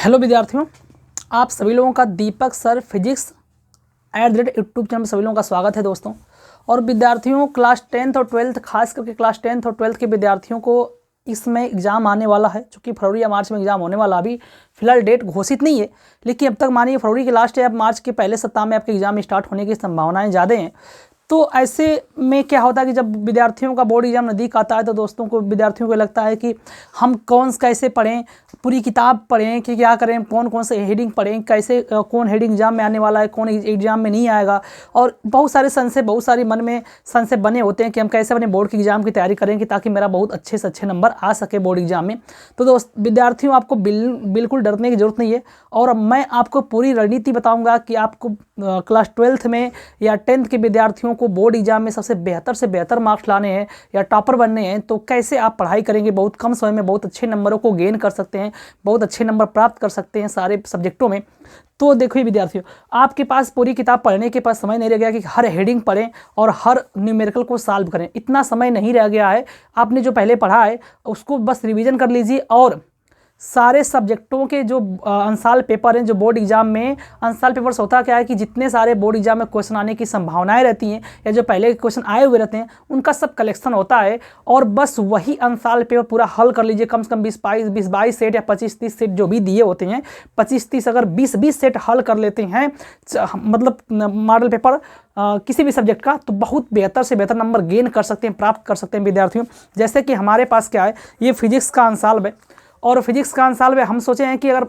Hello विद्यार्थियों, आप सभी लोगों का दीपक सर फिजिक्स @यूट्यूब चैनल में सभी लोगों का स्वागत है दोस्तों। और विद्यार्थियों, क्लास 10th और 12th, खास करके क्लास 10th और 12th के विद्यार्थियों को इसमें एग्ज़ाम आने वाला है, चूँकि फरवरी या मार्च में एग्ज़ाम होने वाला। अभी फिलहाल डेट घोषित नहीं है, लेकिन अब तक मानिए फरवरी के लास्ट या मार्च के पहले सप्ताह में आपके एग्ज़ाम स्टार्ट होने की संभावनाएँ ज़्यादा हैं। तो ऐसे में क्या होता है कि जब विद्यार्थियों का बोर्ड एग्जाम नज़दीक आता है तो दोस्तों को विद्यार्थियों को लगता है कि हम कैसे पढ़ें, पूरी किताब पढ़ें कि क्या करें, कौन कौन से हेडिंग पढ़ें, कैसे कौन हेडिंग एग्जाम में आने वाला है, कौन एग्जाम में नहीं आएगा। और बहुत सारे संशय, बहुत सारी मन में संशय बने होते हैं कि हम कैसे अपने बोर्ड के एग्जाम की तैयारी करें कि ताकि मेरा बहुत अच्छे से अच्छे नंबर आ सके बोर्ड एग्जाम में। तो दोस्त विद्यार्थियों, आपको बिल्कुल डरने की जरूरत नहीं है। और मैं आपको पूरी रणनीति बताऊँगा कि आपको क्लास 12th में या 10th के विद्यार्थियों को बोर्ड एग्जाम में सबसे बेहतर से बेहतर मार्क्स लाने हैं या टॉपर बनने हैं, तो कैसे आप पढ़ाई करेंगे, बहुत कम समय में बहुत अच्छे नंबरों को गेन कर सकते हैं, बहुत अच्छे नंबर प्राप्त कर सकते हैं सारे सब्जेक्टों में। तो देखिए विद्यार्थियों, आपके पास पूरी किताब पढ़ने के पास समय नहीं रह गया कि हर हेडिंग पढ़ें और हर न्यूमेरिकल को सॉल्व करें। इतना समय नहीं रह गया है। आपने जो पहले पढ़ा है उसको बस रिवीजन कर लीजिए और सारे सब्जेक्टों के जो अंशाल पेपर हैं, जो बोर्ड एग्जाम में अंशाल पेपर से होता क्या है कि जितने सारे बोर्ड एग्जाम में क्वेश्चन आने की संभावनाएं रहती हैं या जो पहले क्वेश्चन आए हुए रहते हैं उनका सब कलेक्शन होता है और बस वही अंशाल पेपर पूरा हल कर लीजिए। कम से कम 20-22 सेट या 25-30 सेट जो भी दिए होते हैं, 25-30 अगर 20-20 सेट हल कर लेते हैं मतलब मॉडल पेपर किसी भी सब्जेक्ट का, तो बहुत बेहतर से बेहतर नंबर गेन कर सकते हैं, प्राप्त कर सकते हैं विद्यार्थियों। जैसे कि हमारे पास क्या है, ये फिजिक्स का अंशाल है और फिजिक्स का अंशाल में हम सोचे हैं कि अगर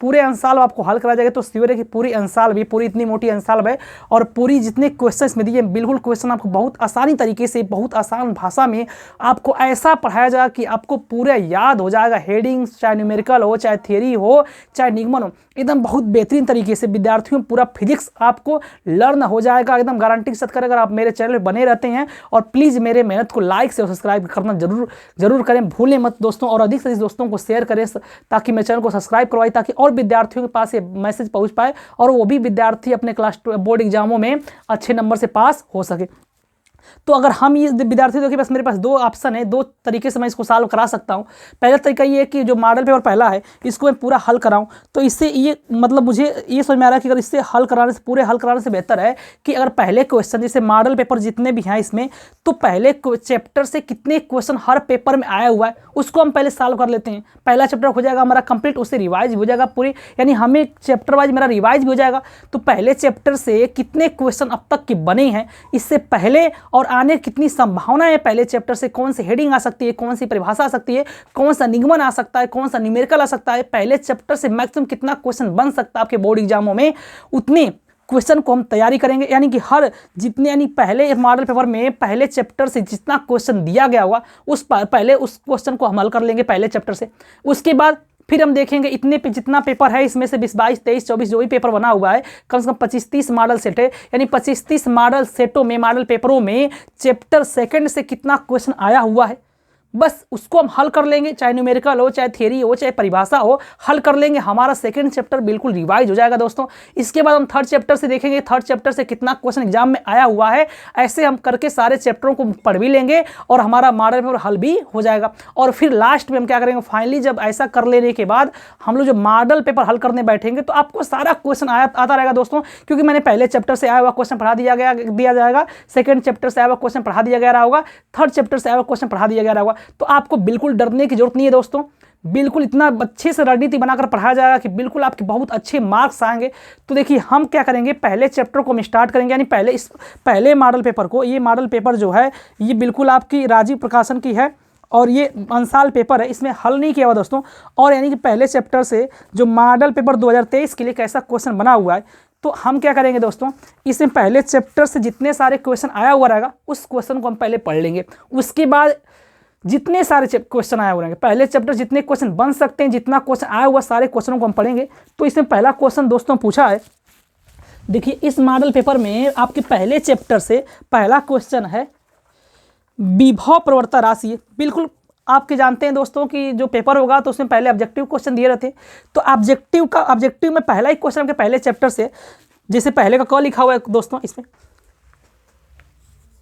पूरे अंशाल आपको हल करा जाएगा तो श्योर है कि पूरी अंशाल भी, पूरी इतनी मोटी अंशाल है और पूरी जितने क्वेश्चन में दिए बिल्कुल क्वेश्चन आपको बहुत आसानी तरीके से, बहुत आसान भाषा में आपको ऐसा पढ़ाया जाएगा कि आपको पूरा याद हो जाएगा। हेडिंग्स चाहे न्यूमेरिकल हो, चाहे थियरी हो, चाहे निगमन हो, एकदम बहुत बेहतरीन तरीके से विद्यार्थियों पूरा फिजिक्स आपको लर्न हो जाएगा, एकदम गारंटी के साथ करें। अगर आप मेरे चैनल में बने रहते हैं और प्लीज़ मेरे मेहनत को लाइक से सब्सक्राइब करना जरूर करें, भूलें मत दोस्तों। और अधिक से अधिक दोस्तों को शेयर करें ताकि मेरे चैनल को सब्सक्राइब करवाएं, ताकि और विद्यार्थियों के पास ये मैसेज पहुंच पाए और वो भी विद्यार्थी अपने क्लास बोर्ड एग्जामों में अच्छे नंबर से पास हो सके। तो अगर हम ये विद्यार्थी, देखिए बस मेरे पास दो ऑप्शन है, दो तरीके से मैं इसको सॉल्व करा सकता हूँ। पहला तरीका ये है कि जो मॉडल पेपर पहला है इसको मैं पूरा हल कराऊँ, तो इससे ये मतलब मुझे ये समझ में आ रहा है कि अगर इससे हल कराने से, पूरे हल कराने से बेहतर है कि अगर पहले क्वेश्चन, जैसे मॉडल पेपर जितने भी हैं इसमें, तो पहले चैप्टर से कितने क्वेश्चन हर पेपर में आया हुआ है उसको हम पहले सॉल्व कर लेते हैं। पहला चैप्टर हो जाएगा हमारा कंप्लीट, उससे रिवाइज भी हो जाएगा पूरी, यानी हमें चैप्टर वाइज मेरा रिवाइज भी हो जाएगा। तो पहले चैप्टर से कितने क्वेश्चन अब तक के बने हैं इससे पहले और आने कितनी संभावना है, पहले चैप्टर से कौन सी हेडिंग आ सकती है, कौन सी परिभाषा आ सकती है, कौन सा निगमन आ सकता है, कौन सा न्यूमेरिकल आ सकता है, पहले चैप्टर से मैक्सिमम कितना क्वेश्चन बन सकता है आपके बोर्ड एग्जामों में, उतने क्वेश्चन को हम तैयारी करेंगे। यानी कि हर जितने, यानी पहले मॉडल पेपर में पहले चैप्टर से जितना क्वेश्चन दिया गया होगा पहले उस क्वेश्चन को हम हल कर लेंगे पहले चैप्टर से। उसके बाद फिर हम देखेंगे इतने पे जितना पेपर है इसमें से 20, 22, 23, 24 जो भी पेपर बना हुआ है, कम से कम 25-30 मॉडल सेट है, यानी 25-30 मॉडल सेटों में, मॉडल पेपरों में चैप्टर सेकंड से कितना क्वेश्चन आया हुआ है, बस उसको हम हल कर लेंगे। चाहे न्यूमेरिकल हो, चाहे थियरी हो, चाहे परिभाषा हो, हल कर लेंगे। हमारा सेकंड चैप्टर बिल्कुल रिवाइज हो जाएगा दोस्तों। इसके बाद हम थर्ड चैप्टर से देखेंगे, थर्ड चैप्टर से कितना क्वेश्चन एग्जाम में आया हुआ है, ऐसे हम करके सारे चैप्टरों को पढ़ भी लेंगे और हमारा मॉडल पेपर हल भी हो जाएगा। और फिर लास्ट में हम क्या करेंगे, फाइनली जब ऐसा कर लेने के बाद हम लोग जो मॉडल पेपर हल करने बैठेंगे तो आपको सारा क्वेश्चन आता रहेगा दोस्तों, क्योंकि मैंने पहले चैप्टर से आया हुआ क्वेश्चन पढ़ा दिया जाएगा, सेकंड चैप्टर से आया हुआ क्वेश्चन पढ़ा दिया गया होगा, थर्ड चैप्टर से आया हुआ क्वेश्चन पढ़ा दिया गया होगा। तो आपको बिल्कुल डरने की जरूरत नहीं है दोस्तों। बिल्कुल इतना अच्छे से रणनीति बनाकर पढ़ाया जाएगा कि बिल्कुल आपके बहुत अच्छे मार्क्स आएंगे। तो देखिए हम क्या करेंगे, पहले चैप्टर को हम स्टार्ट करेंगे, यानी पहले मॉडल पेपर को, ये मॉडल पेपर जो है ये बिल्कुल आपकी राजीव प्रकाशन की है और ये अंशाल पेपर है, इसमें हल नहीं किया हुआ दोस्तों। और यानी कि पहले चैप्टर से जो मॉडल पेपर 2023 के लिए कैसा क्वेश्चन बना हुआ है, तो हम क्या करेंगे दोस्तों, इसमें पहले चैप्टर से जितने सारे क्वेश्चन आया हुआ रहेगा उस क्वेश्चन को हम पहले पढ़ लेंगे। उसके बाद जितने सारे क्वेश्चन आए हुए हैं, पहले चैप्टर जितने क्वेश्चन बन सकते हैं, जितना क्वेश्चन आया हुआ सारे क्वेश्चनों को हम पढ़ेंगे। तो इसमें पहला क्वेश्चन दोस्तों पूछा है, देखिए इस मॉडल पेपर में आपके पहले चैप्टर से पहला क्वेश्चन है विभव प्रवणता राशि। बिल्कुल आपके जानते हैं दोस्तों कि जो पेपर होगा तो उसमें पहले ऑब्जेक्टिव क्वेश्चन दिए रहते हैं, तो ऑब्जेक्टिव में पहला ही क्वेश्चन के पहले चैप्टर से, जैसे पहले का क लिखा हुआ है दोस्तों, इसमें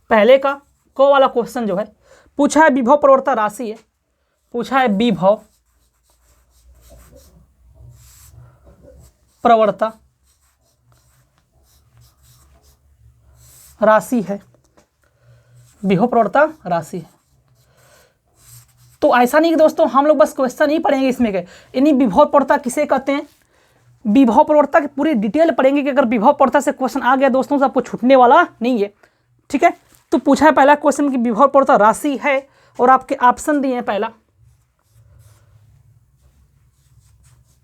पहले का क वाला क्वेश्चन जो है पूछा है विभव प्रवणता राशि है, पूछा है विभव प्रवणता राशि है, विभव प्रवणता राशि है। तो ऐसा नहीं कि दोस्तों हम लोग बस क्वेश्चन ही पढ़ेंगे इसमें के, यानी विभव प्रवणता किसे कहते हैं, विभव प्रवणता की पूरी डिटेल पढ़ेंगे कि अगर विभव प्रवणता से क्वेश्चन आ गया दोस्तों तो आपको छूटने वाला नहीं है। ठीक है, तो पूछा है पहला क्वेश्चन कि विभव प्रवणता राशि है और आपके ऑप्शन दिए हैं, पहला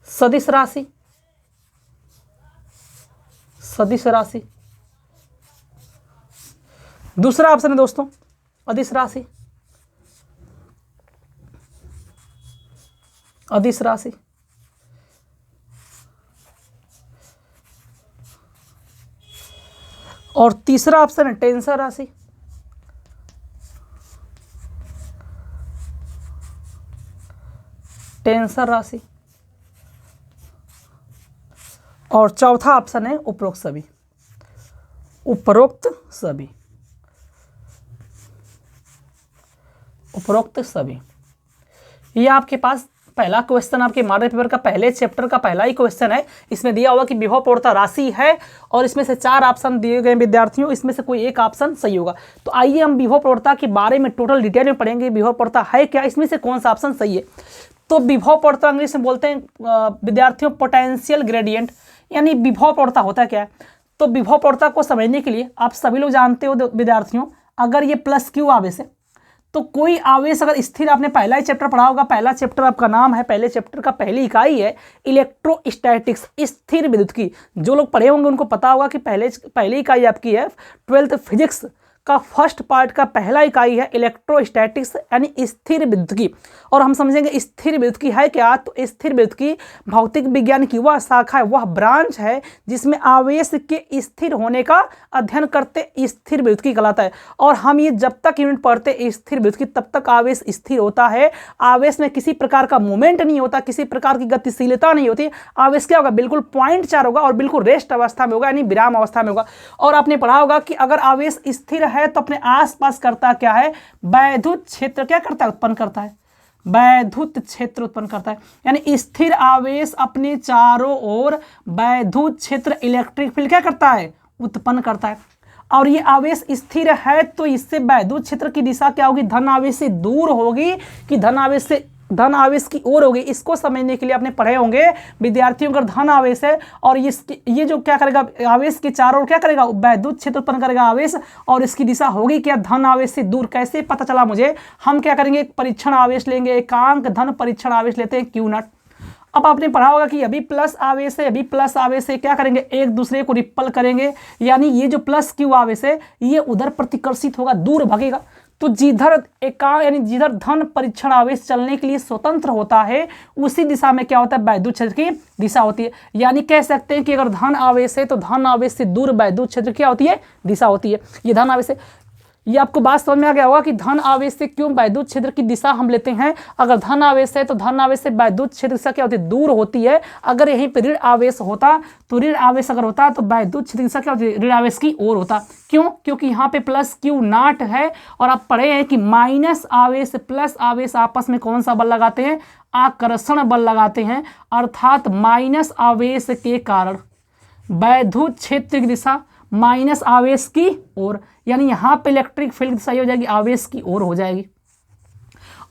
सदिश राशि, सदिश राशि, दूसरा ऑप्शन है दोस्तों अदिश राशि, अदिश राशि, और तीसरा ऑप्शन है टेंसर राशि, टेंसर राशि, और चौथा ऑप्शन है उपरोक्त सभी, उपरोक्त सभी, उपरोक्त सभी। ये आपके पास पहला क्वेश्चन आपके मॉडल पेपर का पहले चैप्टर का पहला ही क्वेश्चन है। इसमें दिया हुआ कि विभव प्रवणता राशि है और इसमें से 4 ऑप्शन दिए गए विद्यार्थियों, इसमें से कोई एक ऑप्शन सही होगा। तो आइए हम विभव प्रवणता के बारे में टोटल डिटेल में पढ़ेंगे, विभव प्रवणता है क्या, इसमें से कौन सा ऑप्शन सही है। तो विभव प्रवणता इंग्लिश में बोलते हैं विद्यार्थियों पोटेंशियल ग्रेडियंट, यानी विभव प्रवणता होता क्या है। तो विभव प्रवणता को समझने के लिए आप सभी लोग जानते हो विद्यार्थियों, अगर ये प्लस क्यू आवेश है तो कोई आवेश अगर स्थिर, आपने पहला ही चैप्टर पढ़ा होगा, पहला चैप्टर आपका नाम है, पहले चैप्टर का पहली इकाई है इलेक्ट्रोस्टैटिक्स, स्थिर विद्युत की। जो लोग पढ़े होंगे उनको पता होगा कि पहली इकाई आपकी है 12th फिजिक्स का फर्स्ट पार्ट का पहला इकाई है इलेक्ट्रोस्टैटिक्स यानी स्थिर विद्युत की। और हम समझेंगे स्थिर विद्युत की है क्या, तो स्थिर विद्युत की भौतिक विज्ञान की वह शाखा है, वह ब्रांच है जिसमें आवेश के स्थिर होने का अध्ययन करते स्थिर विद्युत की कहलाता है। और हम ये जब तक यूनिट पढ़ते स्थिर विद्युत की तब तक आवेश स्थिर होता है, आवेश में किसी प्रकार का मूवमेंट नहीं होता, किसी प्रकार की गतिशीलता नहीं होती। आवेश क्या होगा, बिल्कुल पॉइंट चार्ज होगा और बिल्कुल रेस्ट अवस्था में होगा, यानी विराम अवस्था में होगा। और आपने पढ़ा होगा कि अगर आवेश स्थिर है तो अपने आसपास करता क्या है, वैद्युत क्षेत्र क्या करता है, उत्पन्न करता है, वैद्युत क्षेत्र उत्पन्न करता है। यानी स्थिर आवेश अपने चारों ओर वैद्युत क्षेत्र इलेक्ट्रिक फील्ड क्या करता है, उत्पन्न करता है। और ये आवेश स्थिर है तो इससे वैद्युत क्षेत्र की दिशा क्या होगी, धन आवेश से दूर होगी कि धन आवेश की ओर होगी। इसको समझने के लिए आपने पढ़े होंगे विद्यार्थियों का धन आवेश है और ये जो क्या करेगा, आवेश के चारों ओर क्या करेगा, वैद्युत क्षेत्र उत्पन्न करेगा आवेश, और इसकी दिशा होगी क्या, धन आवेश से दूर। कैसे पता चला मुझे, हम क्या करेंगे, एक परीक्षण आवेश लेंगे, एकांक धन परीक्षण आवेश लेते हैं Q0। अब आपने पढ़ा होगा कि अभी प्लस आवेश है, अभी प्लस आवेश है, क्या करेंगे, एक दूसरे को रिपल करेंगे, यानी ये जो प्लस Q आवेश है ये उधर प्रतिकर्षित होगा, दूर भागेगा। तो जिधर यानी जिधर धन परीक्षण आवेश चलने के लिए स्वतंत्र होता है उसी दिशा में क्या होता है, वैद्युत क्षेत्र की दिशा होती है। यानी कह सकते हैं कि अगर धन आवेश है तो धन आवेश से दूर वैद्युत क्षेत्र क्या होती है, दिशा होती है। ये धन आवेश है, ये आपको बात समझ में आ गया होगा कि धन आवेश से क्यों वैद्युत क्षेत्र की दिशा हम लेते हैं। अगर धन आवेश है तो धन आवेश से वैद्युत क्षेत्र दिशा क्या होती है, दूर होती है। अगर यहीं पर ऋण आवेश होता तो ऋण आवेश अगर होता तो वैद्युत क्षेत्र दिशा क्या होती है, ऋण आवेश की ओर होता। क्यों, क्योंकि यहाँ पे प्लस Q0 है और आप पढ़े हैं कि माइनस आवेश प्लस आवेश आपस में कौन सा बल लगाते हैं, आकर्षण बल लगाते हैं। अर्थात माइनस आवेश के कारण वैद्युत क्षेत्र की दिशा माइनस आवेश की ओर, यानी यहाँ पे इलेक्ट्रिक फील्ड की दिशा हो जाएगी आवेश की ओर हो जाएगी।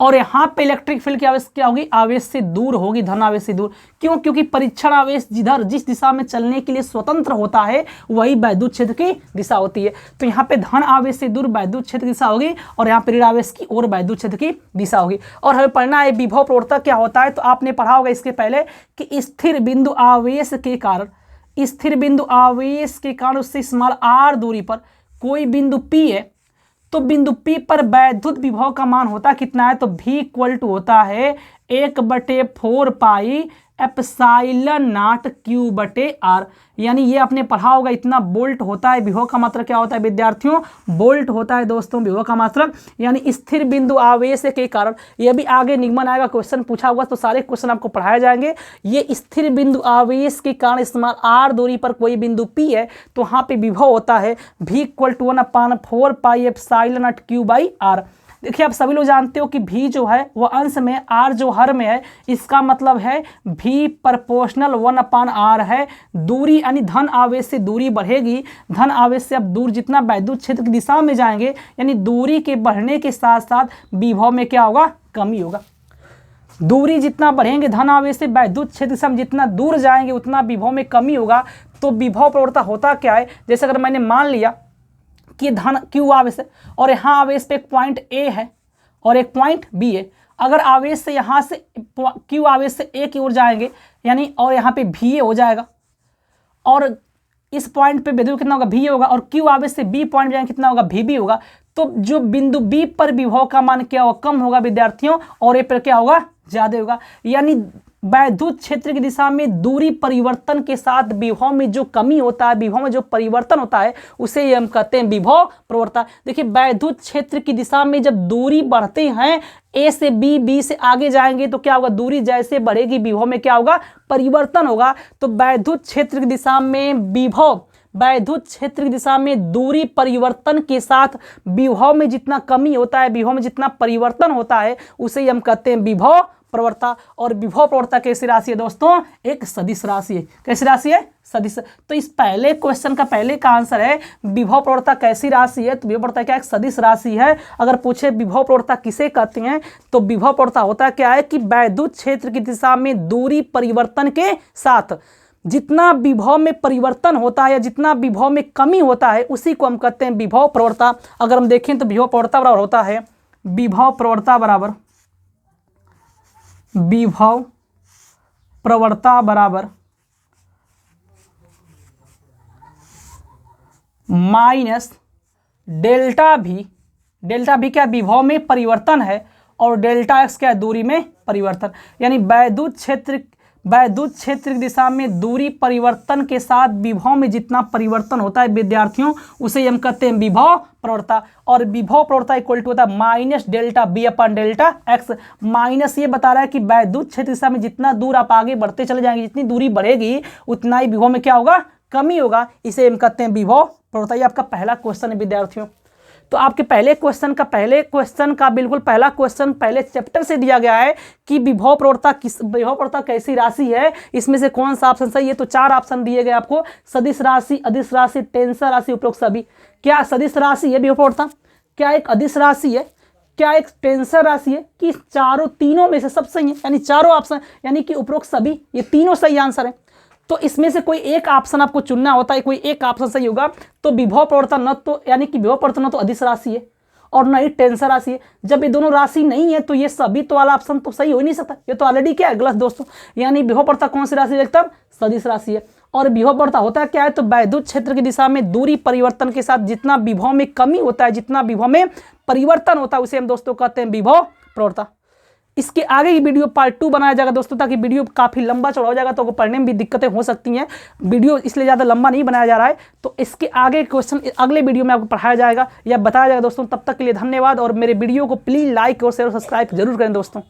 और यहाँ पे इलेक्ट्रिक फील्ड की आवेश क्या होगी, आवेश से दूर होगी, धन आवेश से दूर। क्यों, क्योंकि परीक्षण आवेश जिस दिशा में चलने के लिए स्वतंत्र होता है वही वैद्युत क्षेत्र की दिशा होती है। तो यहाँ पे धन आवेश से दूर वैद्युत क्षेत्र की दिशा होगी और यहाँ पे ऋण आवेश की ओर वैद्युत क्षेत्र की दिशा होगी। और हमें पढ़ना है विभव प्रवणता क्या होता है। तो आपने पढ़ा होगा इसके पहले कि स्थिर बिंदु आवेश के कारण, स्थिर बिंदु आवेश के कारण उससे स्मॉल r दूरी पर कोई बिंदु P है तो बिंदु P पर वैद्युत विभव का मान होता कितना है, तो V इक्वल टू होता है 1/4 पाई एप्सिलॉन नॉट Q/r। यानी ये आपने पढ़ा होगा इतना वोल्ट होता है। विभव का मात्रक क्या होता है विद्यार्थियों, वोल्ट होता है दोस्तों विभव का मात्रक। यानी स्थिर बिंदु आवेश के कारण, ये भी आगे निगमन आएगा, क्वेश्चन पूछा हुआ तो सारे क्वेश्चन आपको पढ़ाए जाएंगे। ये स्थिर बिंदु आवेश के कारण स्मॉल r दूरी पर कोई बिंदु P है तो वहाँ पे विभव होता है V equal to 1/4 pi epsilon naught Q/r। देखिए आप सभी लोग जानते हो कि v जो है वह अंश में, r जो हर में है, इसका मतलब है v प्रोपोर्शनल 1/r है। दूरी यानी धन आवेश से दूरी बढ़ेगी, धन आवेश से अब दूर जितना वैद्युत क्षेत्र की दिशा में जाएंगे यानी दूरी के बढ़ने के साथ साथ विभव में क्या होगा, कमी होगा। दूरी जितना बढ़ेंगे धन आवेश से वैद्युत क्षेत्र से हम जितना दूर जाएंगे उतना विभव में कमी होगा। तो विभव प्रवणता होता क्या है, जैसे अगर मैंने मान लिया कि धन q आवेश है और यहाँ आवेश पे एक पॉइंट A है और एक पॉइंट B है। अगर आवेश से यहाँ से q आवेश से A की ओर जाएंगे यानी और यहाँ पे VA हो जाएगा और इस पॉइंट पे बिंदु कितना होगा, VA होगा, और q आवेश से B पॉइंट जाएंगे कितना होगा, VB होगा। तो जो बिंदु B पर विभव का मान क्या होगा, कम होगा विद्यार्थियों, और ए पर क्या होगा, ज्यादा होगा। यानी वैद्युत क्षेत्र की दिशा में दूरी परिवर्तन के साथ विभव में जो कमी होता है, विभव में जो परिवर्तन होता है, उसे हम कहते हैं विभव प्रवणता। देखिए वैद्युत क्षेत्र की दिशा में जब दूरी बढ़ते हैं A से B, B से आगे जाएंगे तो क्या होगा, दूरी जैसे बढ़ेगी विभव में क्या होगा, परिवर्तन होगा। तो वैद्युत क्षेत्र की दिशा में विभव, वैद्युत क्षेत्र की दिशा में दूरी परिवर्तन के साथ विभव में जितना कमी होता है, विभव में जितना परिवर्तन होता है, उसे हम कहते हैं विभव प्रवणता। और विभव प्रवणता कैसी राशि है दोस्तों, एक सदिश राशि है। कैसी राशि है, सदिश। तो इस पहले क्वेश्चन का पहले का आंसर है विभव प्रवणता कैसी राशि है, तो विभव प्रवणता क्या, एक सदिश राशि है। अगर पूछे विभव प्रवणता किसे कहते हैं, तो विभव प्रवणता होता क्या है कि वैद्युत क्षेत्र की दिशा में दूरी परिवर्तन के साथ जितना विभव में परिवर्तन होता है या जितना विभव में कमी होता है, उसी को हम कहते हैं विभव प्रवणता। अगर हम देखें तो विभव प्रवणता बराबर होता है, विभव प्रवणता बराबर, विभव प्रवणता बराबर माइनस डेल्टा भी, डेल्टा भी क्या, विभव में परिवर्तन है, और डेल्टा एक्स क्या है, दूरी में परिवर्तन। यानी वैद्युत क्षेत्र की दिशा में दूरी परिवर्तन के साथ विभव में जितना परिवर्तन होता है विद्यार्थियों, उसे हम कहते हैं विभव प्रवणता। और विभव प्रवणता इक्वल टू होता है माइनस डेल्टा बी अपन डेल्टा एक्स। माइनस ये बता रहा है कि वैद्युत क्षेत्र की दिशा में जितना दूर आप आगे बढ़ते चले जाएंगे, जितनी दूरी बढ़ेगी उतना ही विभव में क्या होगा, कमी होगा। इसे हम कहते हैं विभव प्रवणता। ये आपका पहला क्वेश्चन है विद्यार्थियों। तो आपके पहले क्वेश्चन का बिल्कुल पहला क्वेश्चन पहले चैप्टर से दिया गया है कि विभव प्रवणता कैसी राशि है, इसमें से कौन सा ऑप्शन सही है। तो 4 ऑप्शन दिए गए आपको, सदिश राशि, अदिश राशि, टेंसर राशि, उपरोक्त सभी। क्या सदिश राशि है विभव प्रवणता, क्या एक अदिश राशि है, क्या एक टेंसर राशि है, कि तीनों में से सब सही है, यानी चारों ऑप्शन यानी कि उपरोक्त सभी, ये तीनों सही आंसर है। तो इसमें से कोई एक ऑप्शन आपको चुनना होता है, कोई एक ऑप्शन सही होगा। तो विभव प्रवणता न तो यानी कि विभव प्रवणता न तो अदिश राशि है और न ही टेंसर राशि है। जब ये दोनों राशि नहीं है तो ये सभी तो वाला ऑप्शन तो सही हो ही नहीं सकता, ये तो ऑलरेडी क्या है, गलत दोस्तों। यानी विभव प्रवणता कौन सी राशि है, एकदम सदिश राशि है। और विभव प्रवणता होता है क्या है, तो वैद्युत क्षेत्र की दिशा में दूरी परिवर्तन के साथ जितना विभव में कमी होता है, जितना विभव में परिवर्तन होता है, उसे हम दोस्तों कहते हैं विभव प्रवणता। इसके आगे की वीडियो पार्ट 2 बनाया जाएगा दोस्तों, ताकि वीडियो काफ़ी लंबा चौड़ा हो जाएगा तो पढ़ने में भी दिक्कतें हो सकती हैं। वीडियो इसलिए ज़्यादा लंबा नहीं बनाया जा रहा है। तो इसके आगे क्वेश्चन अगले वीडियो में आपको पढ़ाया जाएगा या बताया जाएगा दोस्तों। तब तक के लिए धन्यवाद, और मेरे वीडियो को प्लीज़ लाइक और शेयर और सब्सक्राइब जरूर करें दोस्तों।